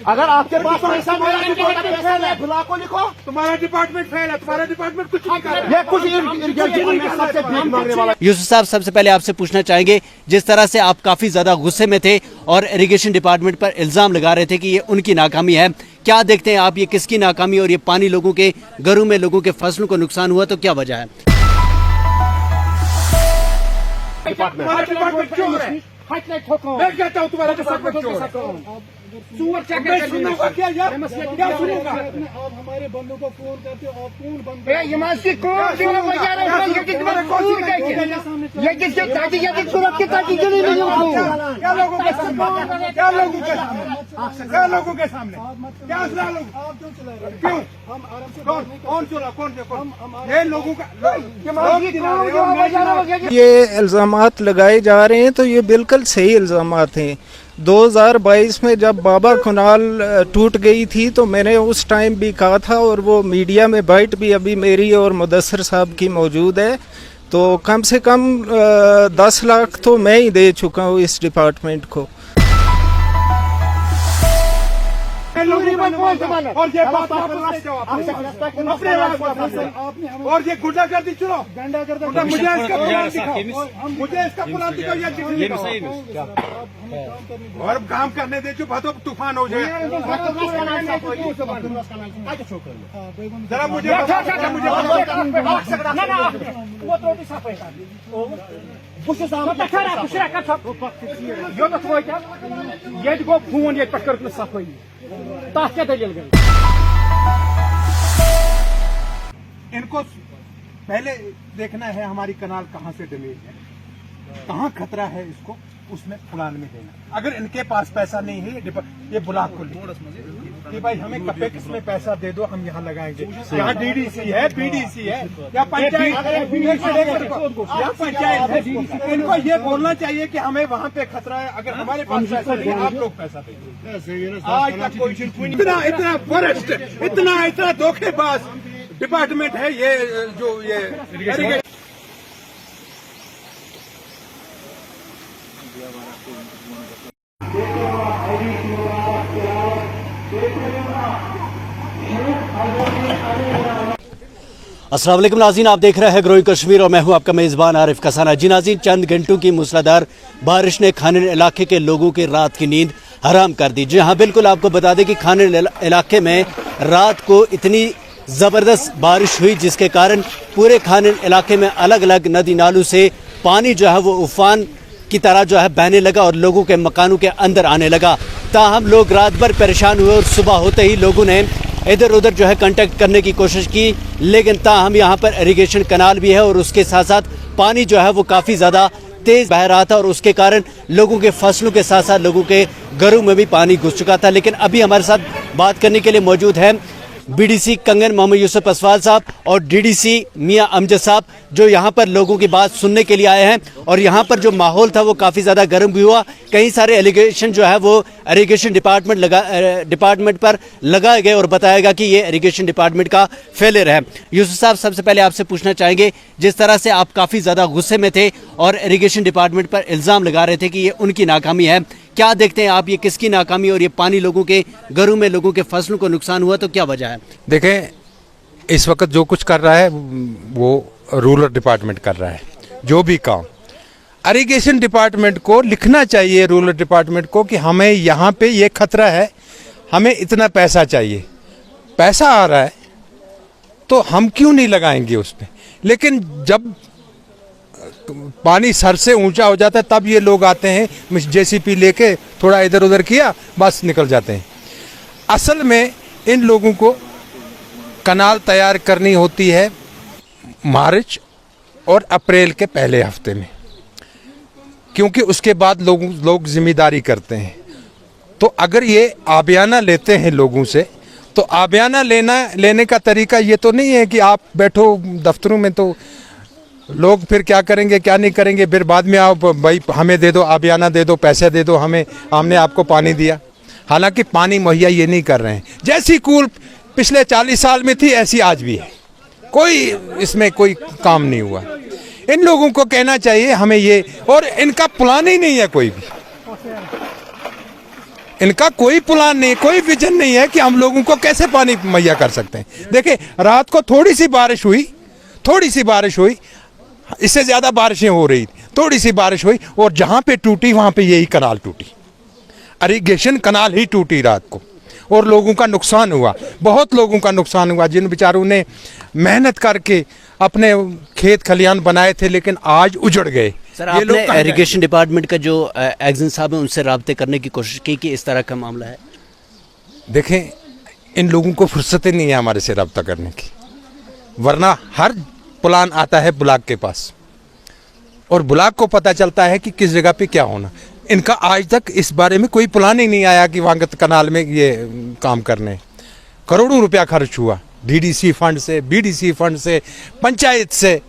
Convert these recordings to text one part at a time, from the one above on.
अगर आपके पास पैसा है ब्लॉक को लिखो। तुम्हारा डिपार्टमेंट फेल है, तुम्हारा डिपार्टमेंट कुछ नहीं कर रहा है। ये कुछ यूसुफ साहब, सबसे पहले आपसे पूछना चाहेंगे, जिस तरह से आप काफी ज्यादा गुस्से में थे और इरिगेशन डिपार्टमेंट पर इल्जाम लगा रहे थे कि ये उनकी नाकामी है, क्या देखते हैं आप, ये किसकी नाकामी और ये पानी लोगों के घरों में, लोगों के फसलों को नुकसान हुआ तो क्या वजह है? डिपार्टमेंट चोर है। मैं कहता हूँ तुम्हारा डिपार्टमेंट चोर है। सुनूंगा क्या यार, क्या सुनूंगा? आप हमारे बंदों को फोन करते हो, आप फोन बंद क्या लोगों के सामने क्या असला लोग आप क्यों चला रहे? क्यों? हम आराम से कौन चला? कौन ये लोगों का ये इल्जामात लगाए जा रहे हैं तो ये बिल्कुल सही इल्जामात हैं। 2022 में जब बाबा कुनाल टूट गई थी तो मैंने उस टाइम भी कहा था, और वो मीडिया में बाइट भी अभी मेरी और मुदस्सर साहब की मौजूद है, तो कम से कम 10 लाख तो मैं ही दे चुका हूँ इस डिपार्टमेंट को। और ये बात और ये गुंडागर्दी चुनो, मुझे इसका प्लान दिखाओ, मुझे इसका प्लान दिखाओ। और काम करने दे जो तो तूफान हो जाए। जरा मुझे फोन ये कर सफाई क्या दलील गई? इनको पहले देखना है हमारी कनाल कहाँ से डैमेज है, कहाँ खतरा है, इसको उसमें प्लान में देना। अगर इनके पास पैसा नहीं है, ये ब्लॉक को कि भाई हमें कपेक्स में पैसा दे दो, हम यहाँ लगाएंगे। यहाँ डीडीसी है, पीडीसी है, या पंचायत है। इनको ये बोलना चाहिए कि हमें वहाँ पे खतरा है, अगर हमारे पास पैसा नहीं, आप लोग पैसा देंगे। आज तक कोई इतना फॉरेस्ट, इतना धोखेबाज डिपार्टमेंट है ये जो ये अस्सलाम वालेकुम नाज़रीन, आप देख रहे हैं ग्रोइंग कश्मीर और मैं हूं आपका मेज़बान आरिफ कसाना। जी नाज़रीन, चंद घंटों की मूसलाधार बारिश ने खानन इलाके के लोगों की रात की नींद हराम कर दी। जी हाँ, बिल्कुल आपको बता दें कि खानन इलाके में रात को इतनी ज़बरदस्त बारिश हुई जिसके कारण पूरे खानन इलाके में अलग अलग नदी नालों से पानी जो है वो उफान की तरह जो है बहने लगा और लोगों के मकानों के अंदर आने लगा। ताहम लोग रात भर परेशान हुए और सुबह होते ही लोगों ने इधर उधर जो है कांटेक्ट करने की कोशिश की, लेकिन ताहम यहाँ पर इरिगेशन कनाल भी है और उसके साथ साथ पानी जो है वो काफ़ी ज़्यादा तेज़ बह रहा था और उसके कारण लोगों के फसलों के साथ साथ लोगों के घरों में भी पानी घुस चुका था। लेकिन अभी हमारे साथ बात करने के लिए मौजूद है बीडीसी कंगन मोहम्मद यूसुफ असवाल साहब और डीडीसी मियां अमजद साहब, जो यहाँ पर लोगों की बात सुनने के लिए आए हैं। और यहाँ पर जो माहौल था वो काफ़ी ज़्यादा गर्म भी हुआ। कई सारे एलिगेशन जो है वो इरिगेशन डिपार्टमेंट पर लगाए गए और बताया गया कि ये इरिगेशन डिपार्टमेंट का फेलियर है। यूसुफ साहब, सबसे पहले आपसे पूछना चाहेंगे, जिस तरह से आप काफ़ी ज़्यादा गुस्से में थे और इरिगेशन डिपार्टमेंट पर इल्ज़ाम लगा रहे थे कि ये उनकी नाकामी है, क्या देखते हैं आप, ये किसकी नाकामी और ये पानी लोगों के घरों में, लोगों के फसलों को नुकसान हुआ तो क्या वजह है? देखें, इस वक्त जो कुछ कर रहा है वो रूरल डिपार्टमेंट कर रहा है। जो भी काम इरिगेशन डिपार्टमेंट को लिखना चाहिए, रूरल डिपार्टमेंट को, कि हमें यहाँ पे ये खतरा है, हमें इतना पैसा चाहिए। पैसा आ रहा है तो हम क्यों नहीं लगाएंगे उस पर? लेकिन जब पानी सर से ऊंचा हो जाता है तब ये लोग आते हैं, जेसीपी लेके थोड़ा इधर उधर किया, बस निकल जाते हैं। असल में इन लोगों को कनाल तैयार करनी होती है मार्च और अप्रैल के पहले हफ्ते में, क्योंकि उसके बाद लोग जिम्मेदारी करते हैं। तो अगर ये आबियाना लेते हैं लोगों से, तो आबियाना लेने का तरीका ये तो नहीं है कि आप बैठो दफ्तरों में, तो लोग फिर क्या करेंगे क्या नहीं करेंगे, फिर बाद में आप भाई हमें दे दो, आबियाना दे दो, पैसे दे दो, हमने आपको पानी दिया। हालांकि पानी मुहैया ये नहीं कर रहे हैं। जैसी कूल पिछले 40 साल में थी ऐसी आज भी है, कोई इसमें कोई काम नहीं हुआ। इन लोगों को कहना चाहिए हमें ये, और इनका प्लान ही नहीं है कोई भी, इनका कोई प्लान नहीं, कोई विजन नहीं है कि हम लोगों को कैसे पानी मुहैया कर सकते हैं। देखिए रात को थोड़ी सी बारिश हुई, इससे ज़्यादा बारिशें हो रही, थोड़ी सी बारिश हुई और जहाँ पे टूटी वहाँ पे यही कनाल टूटी, इरिगेशन कनाल ही टूटी रात को, और लोगों का नुकसान हुआ, बहुत लोगों का नुकसान हुआ, जिन बेचारों ने मेहनत करके अपने खेत खलियान बनाए थे लेकिन आज उजड़ गए। सर आपने इरिगेशन डिपार्टमेंट का जो एग्जिन साहब है उनसे राब्ते करने की कोशिश की कि इस तरह का मामला है? देखें इन लोगों को फुर्सत ही नहीं है हमारे से रब्ता करने की, वरना हर प्लान आता है ब्लॉक के पास और ब्लॉक को पता चलता है कि किस जगह पे क्या होना। इनका आज तक इस बारे में कोई प्लान ही नहीं आया कि वांगत कनाल में ये काम करने। करोड़ों रुपया खर्च हुआ डीडीसी फंड से, बीडीसी फंड से, पंचायत से,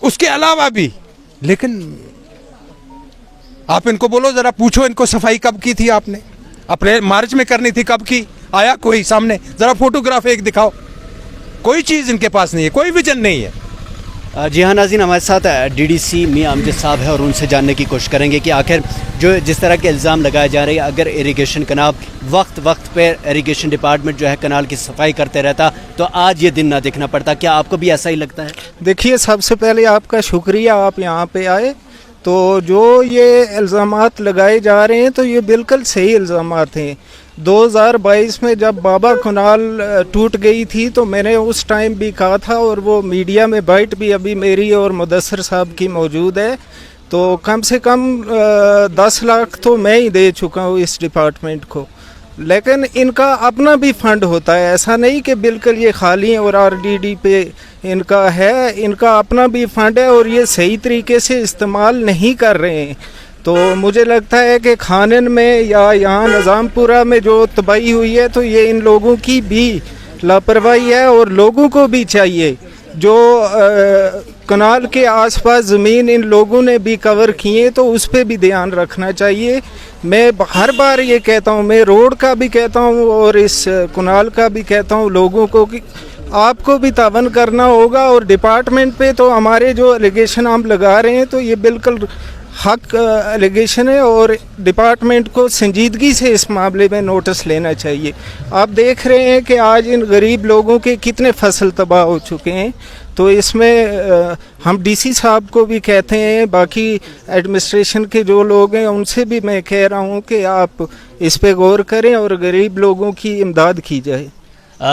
उसके अलावा भी। लेकिन आप इनको बोलो, जरा पूछो इनको सफाई कब की थी आपने? अप्रैल मार्च में करनी थी, कब की? आया कोई सामने? जरा फोटोग्राफ एक दिखाओ। कोई चीज़ इनके पास नहीं है, कोई विजन नहीं है। जी हाँ नाज़रीन, हमारे साथ डीडीसी मियां अमजद साहब है और उनसे जानने की कोशिश करेंगे कि आखिर जो जिस तरह के इल्ज़ाम लगाए जा रहे हैं, अगर इरिगेशन कनाल वक्त पे इरिगेशन डिपार्टमेंट जो है कनाल की सफाई करते रहता तो आज ये दिन ना देखना पड़ता। क्या आपको भी ऐसा ही लगता है? देखिए, सबसे पहले आपका शुक्रिया, आप यहाँ पे आए। तो जो ये इल्ज़ामात लगाए जा रहे हैं तो ये बिल्कुल सही इल्ज़ामात हैं। 2022 में जब बाबा कुनाल टूट गई थी तो मैंने उस टाइम भी कहा था, और वो मीडिया में बाइट भी अभी मेरी और मुदस्सर साहब की मौजूद है, तो कम से कम 10 लाख तो मैं ही दे चुका हूँ इस डिपार्टमेंट को। लेकिन इनका अपना भी फंड होता है, ऐसा नहीं कि बिल्कुल ये खाली और आरडीडी पे इनका है, इनका अपना भी फंड है और ये सही तरीके से इस्तेमाल नहीं कर रहे हैं। तो मुझे लगता है कि खानन में या यहाँ निज़ामपुरा में जो तबाही हुई है तो ये इन लोगों की भी लापरवाही है, और लोगों को भी चाहिए जो कनाल के आसपास ज़मीन इन लोगों ने भी कवर किए तो उस पर भी ध्यान रखना चाहिए। मैं हर बार ये कहता हूँ, मैं रोड का भी कहता हूँ और इस कनाल का भी कहता हूँ लोगों को कि आपको भी तावन करना होगा। और डिपार्टमेंट पे तो हमारे जो एलिगेशन हम लगा रहे हैं तो ये बिल्कुल हक एलिगेशन है और डिपार्टमेंट को संजीदगी से इस मामले में नोटिस लेना चाहिए। आप देख रहे हैं कि आज इन गरीब लोगों के कितने फसल तबाह हो चुके हैं। तो इसमें हम डीसी साहब को भी कहते हैं, बाकी एडमिनिस्ट्रेशन के जो लोग हैं उनसे भी मैं कह रहा हूं कि आप इस पे गौर करें और गरीब लोगों की इमदाद की जाए।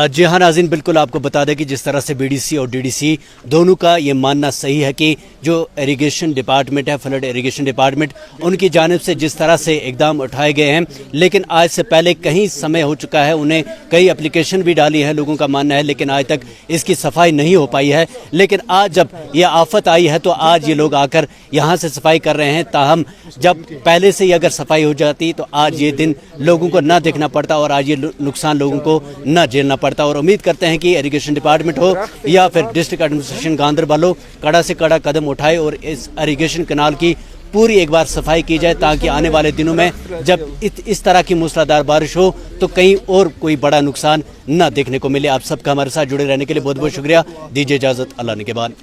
जी हाँ नाज़रीन, बिल्कुल आपको बता दें कि जिस तरह से बीडीसी और डीडीसी दोनों का ये मानना सही है कि जो इरिगेशन डिपार्टमेंट है, फ्लड इरिगेशन डिपार्टमेंट, उनकी जानिब से जिस तरह से इकदाम उठाए गए हैं, लेकिन आज से पहले कहीं समय हो चुका है, उन्हें कई एप्लीकेशन भी डाली है, लोगों का मानना है, लेकिन आज तक इसकी सफाई नहीं हो पाई है। लेकिन आज जब ये आफत आई है तो आज ये लोग आकर यहाँ से सफाई कर रहे हैं। ताहम जब पहले से ही अगर सफाई हो जाती तो आज ये दिन लोगों को ना देखना पड़ता और आज ये नुकसान लोगों को ना झेलना पड़ता। और उम्मीद करते हैं कि इरिगेशन डिपार्टमेंट हो या फिर डिस्ट्रिक्ट एडमिनिस्ट्रेशन गांधरबल हो, कड़ा से कड़ा कदम उठाए और इस इरिगेशन कैनाल की पूरी एक बार सफाई की जाए, ताकि आने वाले दिनों में जब इस तरह की मूसलाधार बारिश हो तो कहीं और कोई बड़ा नुकसान न देखने को मिले। आप सबका हमारे साथ जुड़े रहने के लिए बहुत बहुत शुक्रिया। दीजिए इजाजत, अल्लाह ने के बाद।